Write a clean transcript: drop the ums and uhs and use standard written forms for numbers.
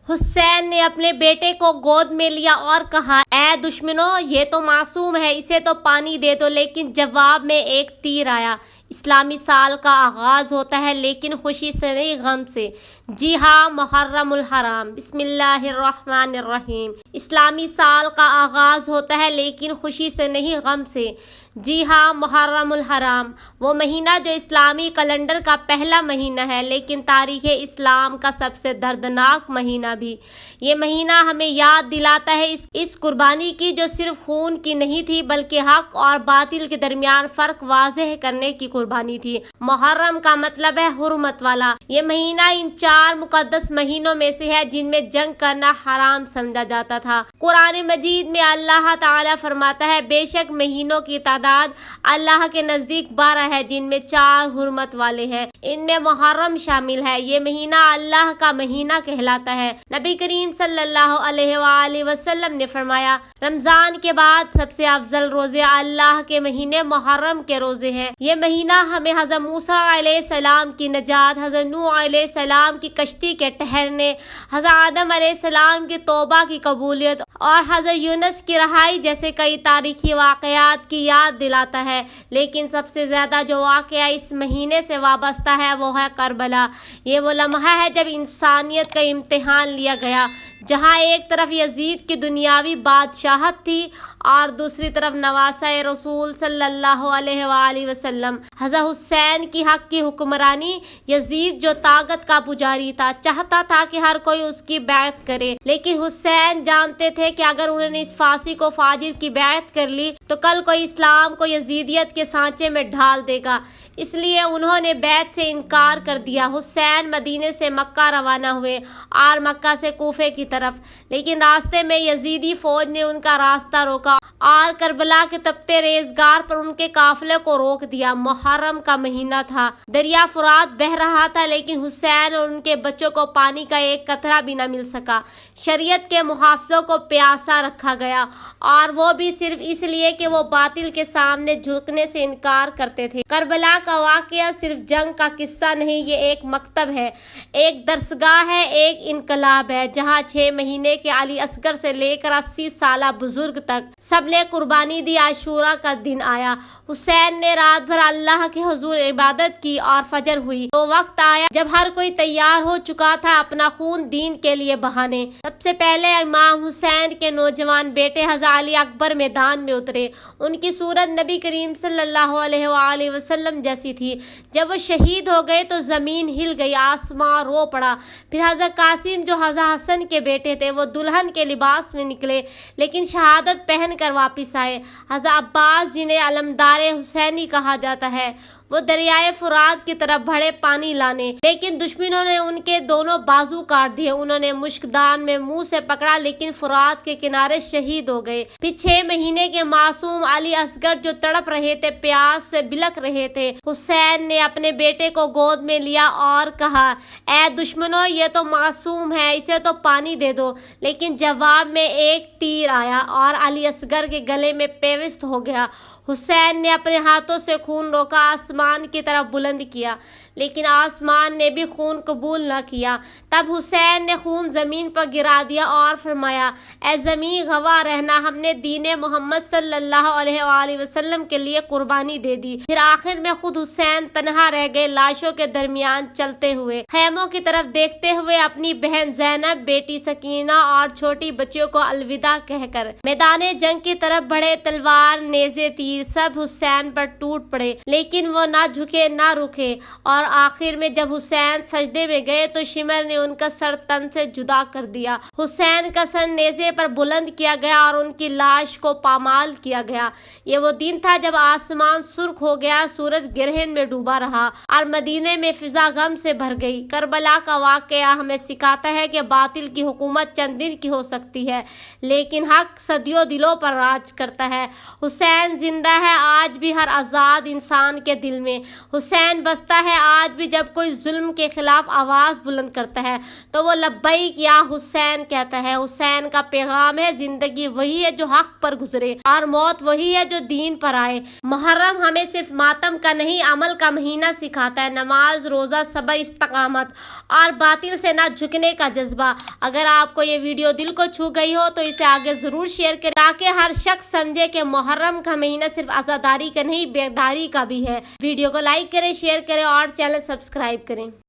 حسین نے اپنے بیٹے کو گود میں لیا اور کہا، اے دشمنوں، یہ تو معصوم ہے، اسے تو پانی دے دو، لیکن جواب میں ایک تیر آیا۔ اسلامی سال کا آغاز ہوتا ہے لیکن خوشی سے نہیں، غم سے۔ جی ہاں، محرم الحرام، بسم اللہ الرحمن الرحیم۔ اسلامی سال کا آغاز ہوتا ہے لیکن خوشی سے نہیں، غم سے۔ جی ہاں، محرم الحرام، وہ مہینہ جو اسلامی کیلنڈر کا پہلا مہینہ ہے لیکن تاریخ اسلام کا سب سے دردناک مہینہ بھی۔ یہ مہینہ ہمیں یاد دلاتا ہے اس قربانی کی جو صرف خون کی نہیں تھی بلکہ حق اور باطل کے درمیان فرق واضح کرنے کی قربانی تھی۔ محرم کا مطلب ہے حرمت والا۔ یہ مہینہ ان 4 مقدس مہینوں میں سے ہے جن میں جنگ کرنا حرام سمجھا جاتا تھا۔ قرآن مجید میں اللہ تعالیٰ فرماتا ہے، بے شک مہینوں کی تعداد اللہ کے نزدیک 12 ہے جن میں 4 حرمت والے ہیں، ان میں محرم شامل ہے۔ یہ مہینہ اللہ کا مہینہ کہلاتا ہے۔ نبی کریم صلی اللہ علیہ وآلہ وسلم نے فرمایا، رمضان کے بعد سب سے افضل روزے اللہ کے مہینے محرم کے روزے ہیں۔ یہ مہینہ ہمیں حضرت موسیٰ علیہ السلام کی نجات، حضرت نوح علیہ السلام کی کشتی کے ٹھہرنے، حضرت آدم علیہ السلام کی توبہ کی قبولیت اور حضرت یونس کی رہائی جیسے کئی تاریخی واقعات کی یاد دلاتا ہے۔ لیکن سب سے زیادہ جو واقعہ اس مہینے سے وابستہ ہے وہ ہے کربلا۔ یہ وہ لمحہ ہے جب انسانیت کا امتحان لیا گیا، جہاں ایک طرف یزید کی دنیاوی بادشاہت تھی اور دوسری طرف نواسہ رسول صلی اللہ علیہ وآلہ وسلم حضرت حسین کی حق کی حکمرانی۔ یزید جو طاقت کا پجاری تھا، چاہتا تھا کہ ہر کوئی اس کی بیعت کرے، لیکن حسین جانتے تھے کہ اگر انہوں نے اس فاسق و فاجر کی بیعت کر لی تو کل کوئی اسلام کو یزیدیت کے سانچے میں ڈھال دے گا، اس لیے انہوں نے بیعت سے انکار کر دیا۔ حسین مدینے سے مکہ روانہ ہوئے اور مکہ سے کوفے کی طرف، لیکن راستے میں یزیدی فوج نے ان کا راستہ روکا اور کربلا کے تپتے ریزگار پر ان کے قافلے کو روک دیا۔ محرم کا مہینہ تھا، دریا فرات بہہ رہا تھا لیکن حسین اور ان کے بچوں کو پانی کا ایک قطرہ بھی نہ مل سکا۔ شریعت کے محافظوں کو پیاسا رکھا گیا اور وہ بھی صرف اس لیے کہ وہ باطل کے سامنے جھکنے سے انکار کرتے تھے۔ کربلا کا واقعہ صرف جنگ کا قصہ نہیں، یہ ایک مکتب ہے، ایک درسگاہ ہے، ایک انقلاب ہے، جہاں 6 مہینے کے علی اصغر سے لے کر 80 سالہ بزرگ تک سب نے قربانی دی۔ عاشورہ کا دن آیا، حسین نے رات بھر اللہ کے حضور عبادت کی اور فجر ہوئی تو وقت آیا جب ہر کوئی تیار ہو چکا تھا اپنا خون دین کے لیے بہانے۔ سب سے پہلے امام حسین کے نوجوان بیٹے حضرت علی اکبر میدان میں اترے۔ ان کی صورت نبی کریم صلی اللہ علیہ وآلہ وسلم جیسی تھی۔ جب وہ شہید ہو گئے تو زمین ہل گئی، آسمان رو پڑا۔ پھر حضرت قاسم جو حضرت حسن کے بیٹے تھے وہ دلہن کے لباس میں نکلے لیکن شہادت پہن کر واپس آئے۔ حضرت عباس جنہیں علمدار حسینی کہا جاتا ہے، وہ دریائے فرات کی طرف بڑھے پانی لانے، لیکن دشمنوں نے ان کے دونوں بازو کاٹ دیے۔ انہوں نے مشکدان میں منہ سے پکڑا لیکن فرات کے کنارے شہید ہو گئے۔ پھر 6 مہینے کے معصوم علی اصغر جو تڑپ رہے تھے، پیاس سے بلک رہے تھے، حسین نے اپنے بیٹے کو گود میں لیا اور کہا، اے دشمنوں، یہ تو معصوم ہے، اسے تو پانی دے دو، لیکن جواب میں ایک تیر آیا اور علی اصغر کے گلے میں پیوست ہو گیا۔ حسین نے اپنے ہاتھوں سے خون روکا، آسمان کی طرف بلند کیا، لیکن آسمان نے بھی خون قبول نہ کیا۔ تب حسین نے خون زمین پر گرا دیا اور فرمایا، اے زمین گواہ رہنا، ہم نے دین محمد صلی اللہ علیہ وآلہ وسلم کے لیے قربانی دے دی۔ پھر آخر میں خود حسین تنہا رہ گئے، لاشوں کے درمیان چلتے ہوئے، خیموں کی طرف دیکھتے ہوئے، اپنی بہن زینب، بیٹی سکینہ اور چھوٹی بچیوں کو الوداع کہہ کر میدان جنگ کی طرف بڑھے۔ تلوار، نیزے، تیر سب حسین پر ٹوٹ پڑے لیکن وہ نہ جھکے نہ رکے، اور آخر میں جب حسین سجدے میں گئے تو شمر نے ان کا سر تن سے جدا کر دیا۔ حسین کا سر نیزے پر بلند کیا گیا اور ان کی لاش کو پامال کیا گیا۔ یہ وہ دن تھا جب آسمان سرخ ہو گیا، سورج گرہن میں ڈوبا رہا اور مدینے میں فضا غم سے بھر گئی۔ کربلا کا واقعہ ہمیں سکھاتا ہے کہ باطل کی حکومت چند دن کی ہو سکتی ہے لیکن حق صدیوں دلوں پر راج کرتا ہے۔ حسین زندہ ہے آج بھی ہر آزاد انسان کے دل میں، حسین بستا ہے آج بھی جب کوئی ظلم کے خلاف آواز بلند کرتا ہے تو وہ لبیک یا حسین کہتا ہے۔ حسین کا پیغام ہے زندگی وہی ہے جو حق پر گزرے اور موت وہی ہے جو دین پر آئے۔ محرم ہمیں صرف ماتم کا نہیں عمل کا مہینہ سکھاتا ہے، نماز، روزہ، صبر، استقامت اور باطل سے نہ جھکنے کا جذبہ۔ اگر آپ کو یہ ویڈیو دل کو چھو گئی ہو تو اسے آگے ضرور شیئر کریں تاکہ ہر شخص سمجھے کہ محرم کا مہینہ صرف عزاداری کا نہیں بیداری کا بھی ہے۔ ویڈیو کو لائک کریں، شیئر کریں اور چینل سبسکرائب کریں۔